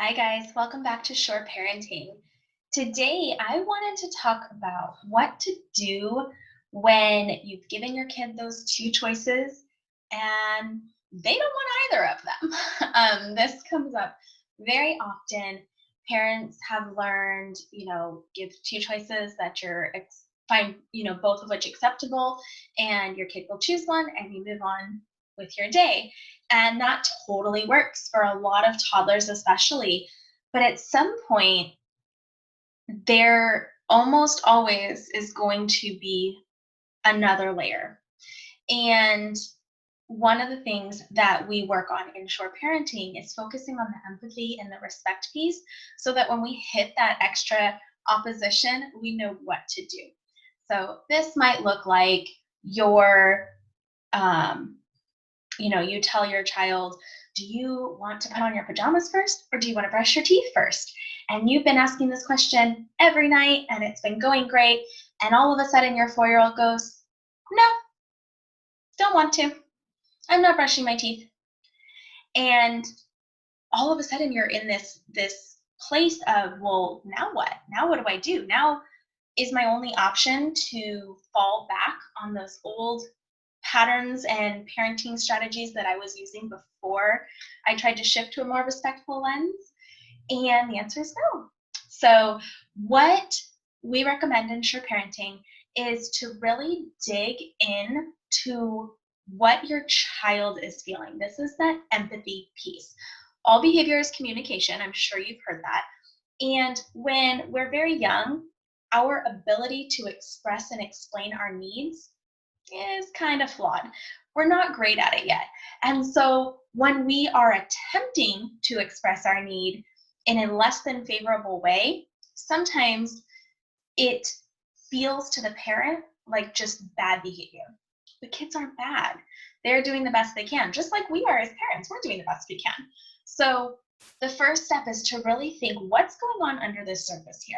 Hi, guys. Welcome back to Shore Parenting. Today, I wanted to talk about what to do when you've given your kid those two choices and they don't want either of them. This comes up very often. Parents have learned, give two choices that find, both of which acceptable, and your kid will choose one and you move on with your day. And that totally works for a lot of toddlers, especially. But at some point, there almost always is going to be another layer. And one of the things that we work on in shore parenting is focusing on the empathy and the respect piece so that when we hit that extra opposition, we know what to do. So this might look like your um, you tell your child, do you want to put on your pajamas first or do you want to brush your teeth first? And you've been asking this question every night and it's been going great. And all of a sudden your 4-year-old goes, no, don't want to. I'm not brushing my teeth. And all of a sudden you're in this place of, well, now what? Now what do I do? Now is my only option to fall back on those old patterns and parenting strategies that I was using before I tried to shift to a more respectful lens? And the answer is no. So, what we recommend in Sure Parenting is to really dig in to what your child is feeling. This is that empathy piece. All behavior is communication. I'm sure you've heard that. And when we're very young, our ability to express and explain our needs is kind of flawed. We're not great at it yet. And so when we are attempting to express our need in a less than favorable way, sometimes it feels to the parent like just bad behavior. The kids aren't bad. They're doing the best they can, just like we are as parents. We're doing the best we can. So the first step is to really think, what's going on under the surface here?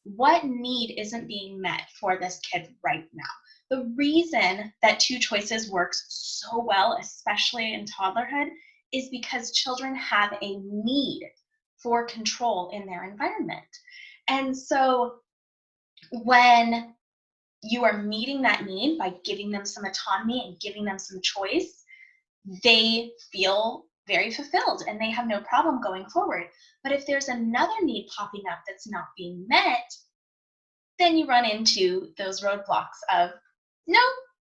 What need isn't being met for this kid right now? The reason that two choices works so well, especially in toddlerhood, is because children have a need for control in their environment. And so when you are meeting that need by giving them some autonomy and giving them some choice, they feel very fulfilled and they have no problem going forward. But if there's another need popping up that's not being met, then you run into those roadblocks of, no,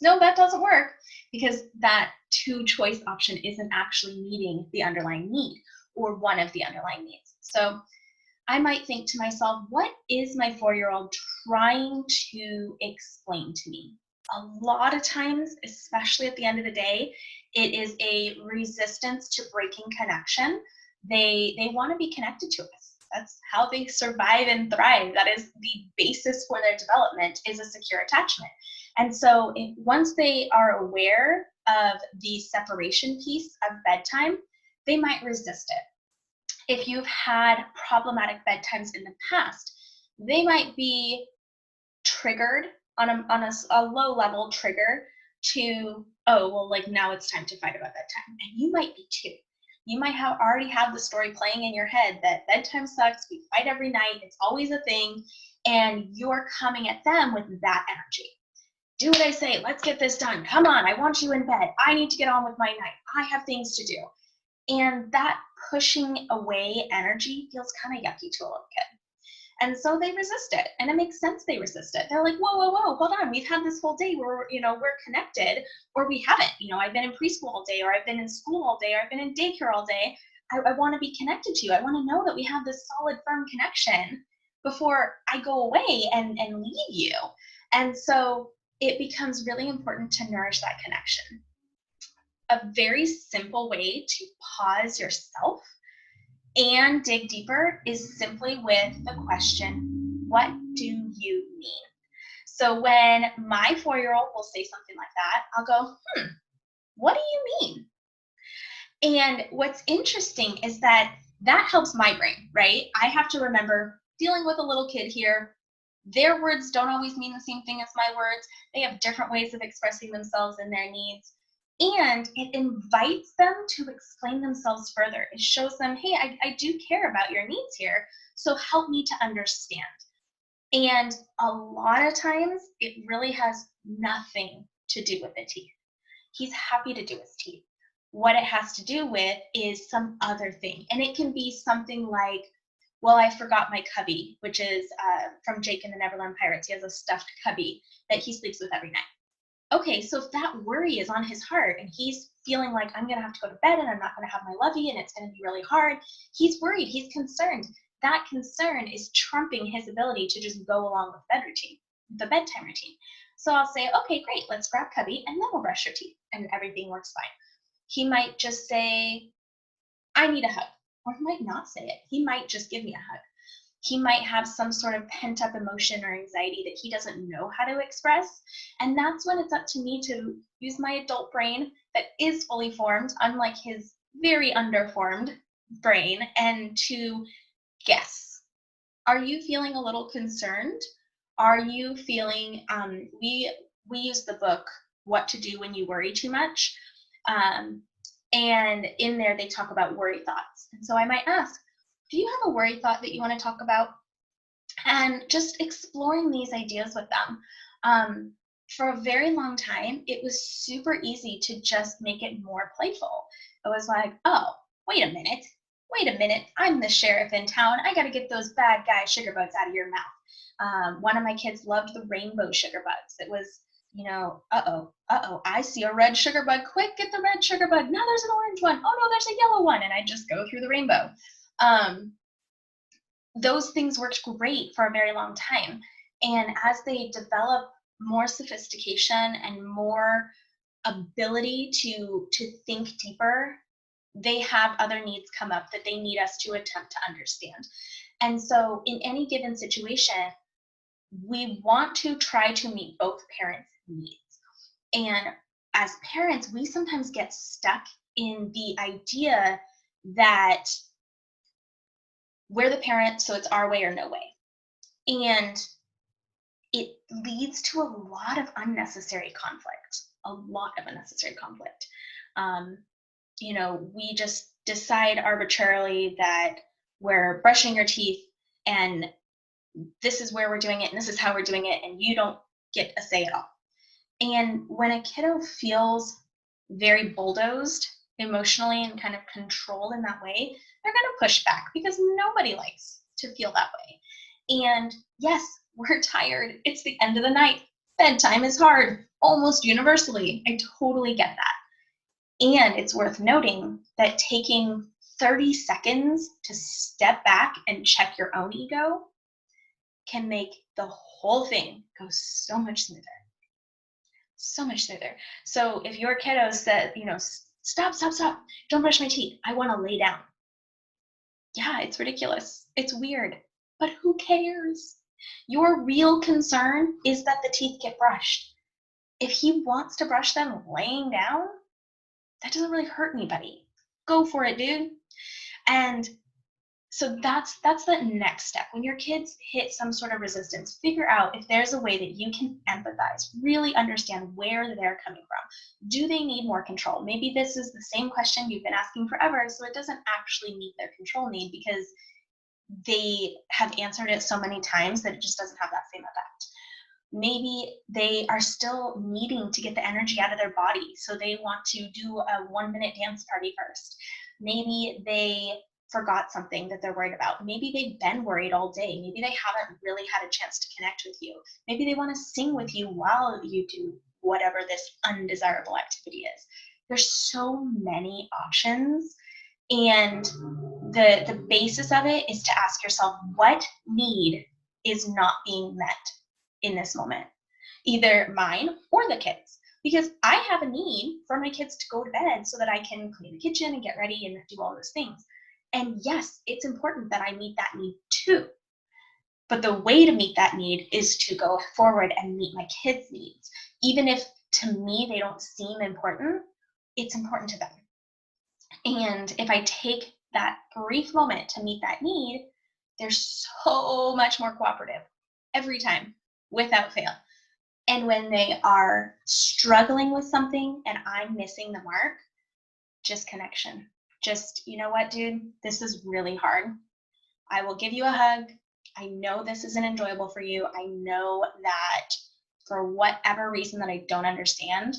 no, that doesn't work, because that two choice option isn't actually meeting the underlying need or one of the underlying needs. So I might think to myself, what is my 4-year-old trying to explain to me? A lot of times, especially at the end of the day, it is a resistance to breaking connection. They want to be connected to us. That's how they survive and thrive. That is the basis for their development, is a secure attachment. And so once they are aware of the separation piece of bedtime, they might resist it. If you've had problematic bedtimes in the past, they might be triggered on a low level trigger to, oh, well, like now it's time to fight about bedtime. And you might be too. You might have already have the story playing in your head that bedtime sucks, we fight every night, it's always a thing, and you're coming at them with that energy. Do what I say, let's get this done. Come on, I want you in bed. I need to get on with my night. I have things to do. And that pushing away energy feels kind of yucky to a little kid. And so they resist it. And it makes sense they resist it. They're like, whoa, whoa, whoa, hold on. We've had this whole day where, we're connected, or we haven't. I've been in preschool all day, or I've been in school all day, or I've been in daycare all day. I want to be connected to you. I want to know that we have this solid, firm connection before I go away and leave you. And so it becomes really important to nourish that connection. A very simple way to pause yourself and dig deeper is simply with the question, what do you mean? So when my 4-year-old will say something like that, I'll go, what do you mean? And what's interesting is that helps my brain, right? I have to remember dealing with a little kid here. Their words don't always mean the same thing as my words. They have different ways of expressing themselves and their needs. And it invites them to explain themselves further. It shows them, hey, I do care about your needs here, so help me to understand. And a lot of times, it really has nothing to do with the teeth. He's happy to do his teeth. What it has to do with is some other thing. And it can be something like, well, I forgot my cubby, which is from Jake and the Neverland Pirates. He has a stuffed cubby that he sleeps with every night. Okay, so if that worry is on his heart and he's feeling like I'm going to have to go to bed and I'm not going to have my lovey and it's going to be really hard, he's worried, he's concerned. That concern is trumping his ability to just go along with bed routine, the bedtime routine. So I'll say, okay, great, let's grab cubby and then we'll brush your teeth and everything works fine. He might just say, I need a hug. Or he might not say it. He might just give me a hug. He might have some sort of pent up emotion or anxiety that he doesn't know how to express. And that's when it's up to me to use my adult brain that is fully formed, unlike his very underformed brain, and to guess. Are you feeling a little concerned? Are you feeling, we use the book, What to Do When You Worry Too Much. Um, and in there, they talk about worry thoughts. And so I might ask, do you have a worry thought that you want to talk about? And just exploring these ideas with them. For a very long time, it was super easy to just make it more playful. It was like, oh, wait a minute. Wait a minute. I'm the sheriff in town. I got to get those bad guy sugar bugs out of your mouth. One of my kids loved the rainbow sugar bugs. It was, I see a red sugar bug. Quick, get the red sugar bug. Now there's an orange one. Oh no, there's a yellow one. And I just go through the rainbow. Those things worked great for a very long time. And as they develop more sophistication and more ability to think deeper, they have other needs come up that they need us to attempt to understand. And so in any given situation, we want to try to meet both parents' needs. And as parents, we sometimes get stuck in the idea that we're the parent, so it's our way or no way. And it leads to a lot of unnecessary conflict, a lot of unnecessary conflict. Um, we just decide arbitrarily that we're brushing your teeth and this is where we're doing it and this is how we're doing it and you don't get a say at all. And when a kiddo feels very bulldozed emotionally and kind of controlled in that way, they're going to push back because nobody likes to feel that way. And yes, we're tired. It's the end of the night. Bedtime is hard, almost universally. I totally get that. And it's worth noting that taking 30 seconds to step back and check your own ego can make the whole thing go so much smoother. So much smoother. So if your kiddo said, stop, don't brush my teeth, I want to lay down. Yeah, it's ridiculous. It's weird. But who cares? Your real concern is that the teeth get brushed. If he wants to brush them laying down, that doesn't really hurt anybody. Go for it, dude. And so that's the next step. When your kids hit some sort of resistance, figure out if there's a way that you can empathize, really understand where they're coming from. Do they need more control? Maybe this is the same question you've been asking forever, so it doesn't actually meet their control need because they have answered it so many times that it just doesn't have that same effect. Maybe they are still needing to get the energy out of their body, so they want to do a 1-minute dance party first. Maybe they forgot something that they're worried about. Maybe they've been worried all day. Maybe they haven't really had a chance to connect with you. Maybe they want to sing with you while you do whatever this undesirable activity is. There's so many options. And the basis of it is to ask yourself, what need is not being met in this moment? Either mine or the kids. Because I have a need for my kids to go to bed so that I can clean the kitchen and get ready and do all those things. And yes, it's important that I meet that need too. But the way to meet that need is to go forward and meet my kids' needs. Even if to me they don't seem important, it's important to them. And if I take that brief moment to meet that need, they're so much more cooperative every time, without fail. And when they are struggling with something and I'm missing the mark, just connection. Just, you know what, dude, this is really hard. I will give you a hug. I know this isn't enjoyable for you. I know that for whatever reason that I don't understand,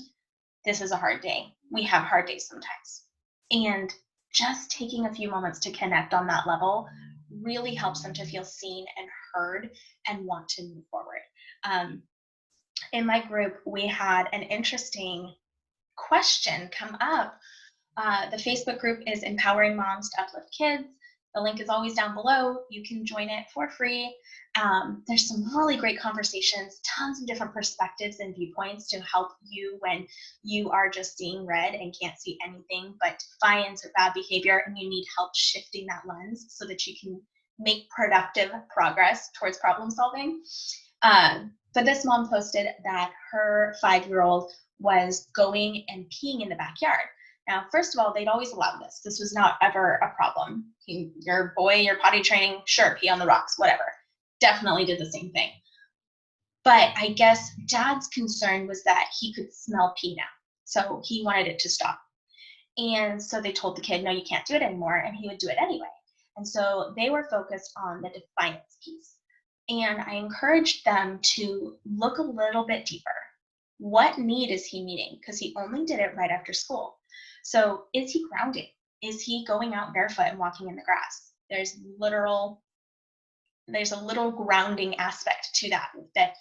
this is a hard day. We have hard days sometimes. And just taking a few moments to connect on that level really helps them to feel seen and heard and want to move forward. Um, in my group, we had an interesting question come up. The Facebook group is Empowering Moms to Uplift Kids. The link is always down below. You can join it for free. There's some really great conversations, tons of different perspectives and viewpoints to help you when you are just seeing red and can't see anything but defiance or bad behavior, and you need help shifting that lens so that you can make productive progress towards problem solving. But this mom posted that her 5-year-old was going and peeing in the backyard. Now, first of all, they'd always allowed this. This was not ever a problem. Your boy, your potty training, sure, pee on the rocks, whatever. Definitely did the same thing. But I guess dad's concern was that he could smell pee now. So he wanted it to stop. And so they told the kid, no, you can't do it anymore. And he would do it anyway. And so they were focused on the defiance piece. And I encouraged them to look a little bit deeper. What need is he meeting? Because he only did it right after school. So is he grounding? Is he going out barefoot and walking in the grass? There's a little grounding aspect to that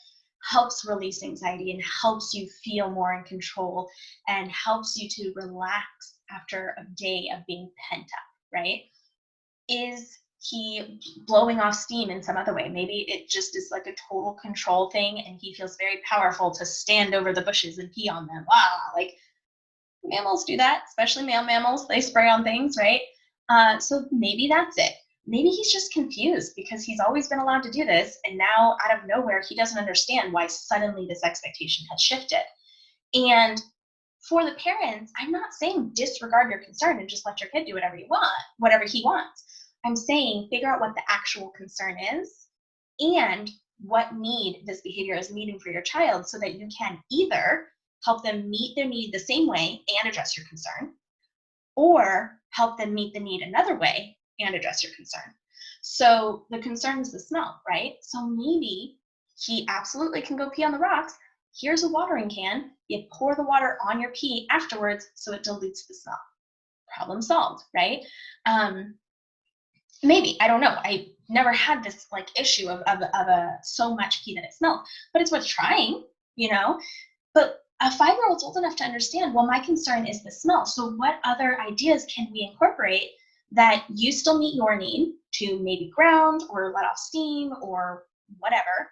helps release anxiety and helps you feel more in control and helps you to relax after a day of being pent up, right? Is he blowing off steam in some other way? Maybe it just is like a total control thing and he feels very powerful to stand over the bushes and pee on them. Wow, like mammals do that, especially male mammals. They spray on things, right? So maybe that's it. Maybe he's just confused because he's always been allowed to do this, and now out of nowhere, he doesn't understand why suddenly this expectation has shifted. And for the parents, I'm not saying disregard your concern and just let your kid do whatever he wants. I'm saying figure out what the actual concern is and what need this behavior is meeting for your child so that you can either help them meet their need the same way and address your concern, or help them meet the need another way and address your concern. So the concern is the smell, right? So maybe he absolutely can go pee on the rocks. Here's a watering can. You pour the water on your pee afterwards so it dilutes the smell. Problem solved, right? Maybe, I don't know. I never had this like issue of a so much pee that it smelled, but it's worth trying, you know? But a 5-year-old's old enough to understand, well, my concern is the smell. So what other ideas can we incorporate that you still meet your need to maybe ground or let off steam or whatever,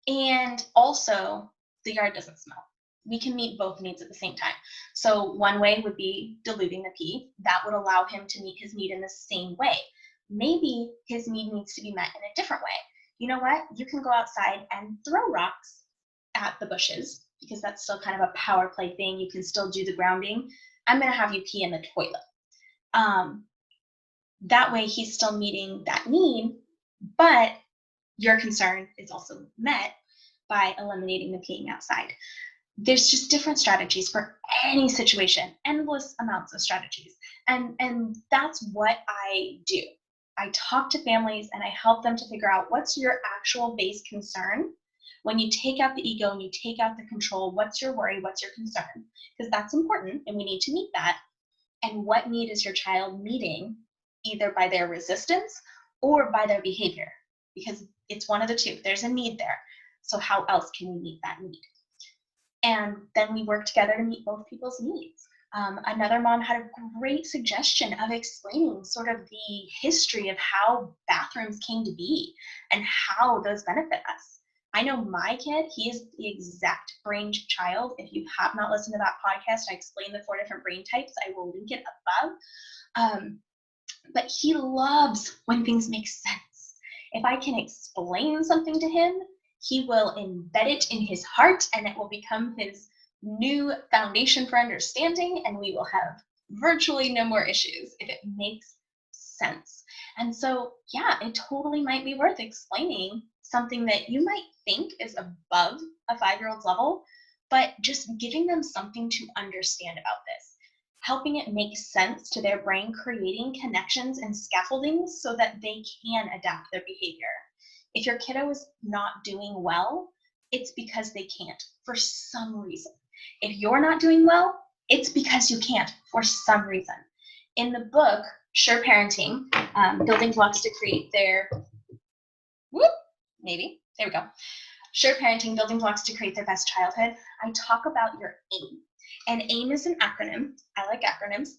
and also the yard doesn't smell? We can meet both needs at the same time. So one way would be diluting the pee. That would allow him to meet his need in the same way. Maybe his need needs to be met in a different way. You know what? You can go outside and throw rocks at the bushes because that's still kind of a power play thing. You can still do the grounding. I'm going to have you pee in the toilet. That way he's still meeting that need, but your concern is also met by eliminating the peeing outside. There's just different strategies for any situation, endless amounts of strategies. And that's what I do. I talk to families and I help them to figure out what's your actual base concern. When you take out the ego and you take out the control, what's your worry, what's your concern? Because that's important and we need to meet that. And what need is your child meeting, either by their resistance or by their behavior? Because it's one of the two. There's a need there. So how else can we meet that need? And then we work together to meet both people's needs. Another mom had a great suggestion of explaining sort of the history of how bathrooms came to be and how those benefit us. I know my kid, he is the exact brain child. If you have not listened to that podcast, I explained the 4 different brain types. I will link it above. But he loves when things make sense. If I can explain something to him, he will embed it in his heart and it will become his new foundation for understanding, and we will have virtually no more issues if it makes sense. And so, yeah, it totally might be worth explaining something that you might think is above a 5-year-old's level, but just giving them something to understand about this, helping it make sense to their brain, creating connections and scaffolding so that they can adapt their behavior. If your kiddo is not doing well, it's because they can't for some reason. If you're not doing well, it's because you can't for some reason. In the book, Sure Parenting, Building Blocks to Create Their, there we go. Sure Parenting, Building Blocks to Create Their Best Childhood, I talk about your AIM. And AIM is an acronym. I like acronyms.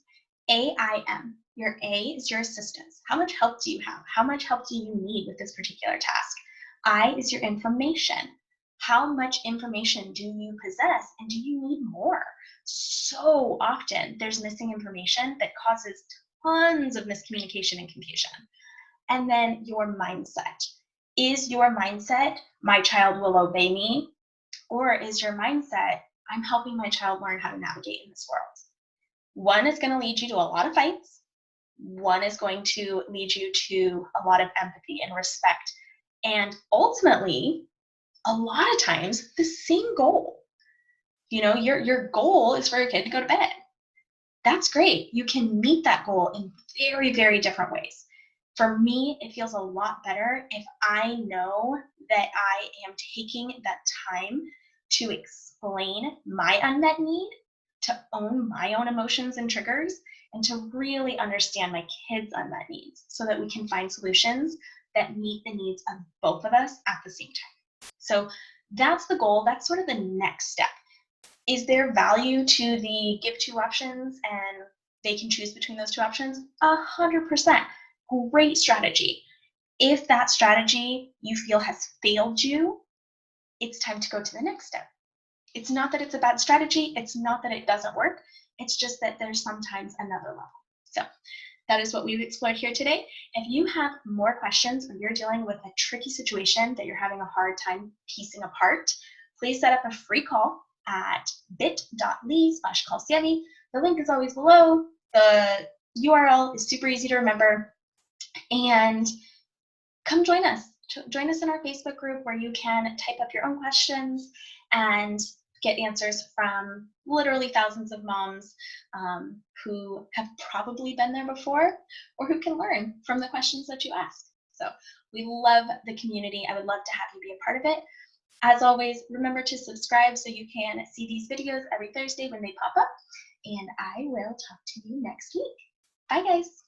AIM. Your A is your assistance. How much help do you have? How much help do you need with this particular task? I is your information. How much information do you possess and do you need more? So often there's missing information that causes tons of miscommunication and confusion. And then your mindset. Is your mindset, my child will obey me? Or is your mindset, I'm helping my child learn how to navigate in this world? One is going to lead you to a lot of fights. One is going to lead you to a lot of empathy and respect. And ultimately, a lot of times, the same goal. You know, your goal is for your kid to go to bed. That's great. You can meet that goal in very, very different ways. For me, it feels a lot better if I know that I am taking that time to explain my unmet need, to own my own emotions and triggers, and to really understand my kids' unmet needs so that we can find solutions that meet the needs of both of us at the same time. So that's the goal. That's sort of the next step. Is there value to the give 2 options and they can choose between those 2 options? 100%. Great strategy. If that strategy you feel has failed you, it's time to go to the next step. It's not that it's a bad strategy. It's not that it doesn't work. It's just that there's sometimes another level. So that is what we've explored here today. If you have more questions or you're dealing with a tricky situation that you're having a hard time piecing apart, please set up a free call at bit.ly/callsavvy. The link is always below. The URL is super easy to remember. And come join us. Join us in our Facebook group where you can type up your own questions and get answers from literally thousands of moms who have probably been there before or who can learn from the questions that you ask. So we love the community. I would love to have you be a part of it. As always, remember to subscribe so you can see these videos every Thursday when they pop up. And I will talk to you next week. Bye, guys.